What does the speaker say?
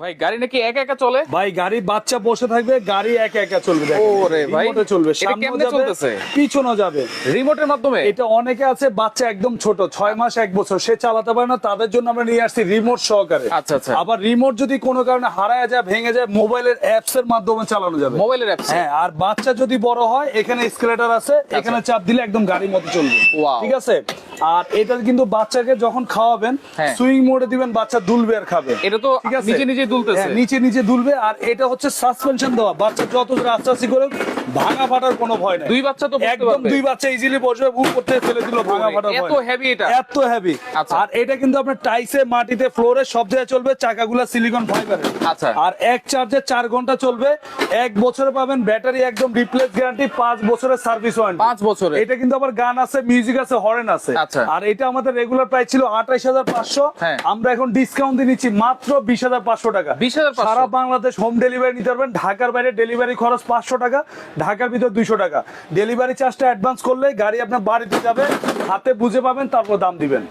ভাই গাড়ি নাকি একা একা চলে? ভাই গাড়ি বাচ্চা বসে থাকবে, গাড়ি একা একা চলবে। দেখেন ওরে ভাই, রিমোটে চলবে, এটা সামনে কেমনে যাবে চলতেছে? পিছনে যাবে রিমোটের মাধ্যমে? এটা অনেকে আছে বাচ্চা একদম ছোট 6 মাস 1 বছর সে চালাতে পারে না, তাদের জন্য আমরা নিয়ে আসছি রিমোট সহকারে। আচ্ছা আচ্ছা, আবার রিমোট যদি কোনো কারণে হারায় যায় ভেঙে যায় মোবাইলের অ্যাপস এর মাধ্যমে চালানো যাবে। মোবাইলের অ্যাপস? হ্যাঁ, আর বাচ্চা যদি বড় হয় এখানে স্কেলেটর আছে, এখানে চাপ দিলে একদম গাড়ির মতো চলবে। Wow. ঠিক আছে, আর এটা কিন্তু বাচ্চাকে যখন খাওয়াবেন হ্যাঁ। সুইং মোডে দিবেন, বাচ্চা দুলবে আর খাবে। এটা তো ঠিক আছে? নিচে নিজে দুলতেছে? হ্যাঁ, নিচে নিচে দুলবে। আর এটা হচ্ছে সাসপেনশন দেওয়া, বাচ্চা যত আস্তে আস্তে করে ভাঙা ফাটার কোনো ভয় নাই। দুই বাচ্চা তো বসতে একদম পারবে? দুই বাচ্চা ইজিলি বসবে, উপর থেকে ফেলে দিল, ভাঙা ফাটার ভয় এত নাই। হেভি এটা? এত হেভি। আচ্ছা। আর এটা কিন্তু আপনার টাইসে, মাটিতে, ফ্লোরে সব জায়গায় চলবে, চাকাগুলা সিলিকন ফাইবারের। আচ্ছা। আর এক চার্জে 4 ঘন্টা চলবে, 1 বছরে পাবেন ব্যাটারি একদম রিপ্লেস গ্যারান্টি, 5 বছরের সার্ভিস ওয়ারেন্টি। 5 বছরে? এটা কিন্তু আবার গান আছে, মিউজিক আছে, হরেন আছে। আচ্ছা। আর এটা আমাদের রেগুলার প্রাইস ছিল 28,500, হ্যাঁ। আমরা এখন ডিসকাউন্ট দিয়ে নিচ্ছি মাত্র 20,500 টাকা। 20,500? সারা বাংলাদেশ হোম ডেলিভারি নিতে পারবেন। ঢাকার বাইরে ডেলিভারি খরচ 500 টাকা, ঢাকার ভিতর 200 টাকা। ডেলিভারি চার্জটা অ্যাডভান্স করলে গাড়ি আপনার বাড়িতে যাবে, হাতে বুঝে পাবেন, তারপর দাম দিবেন।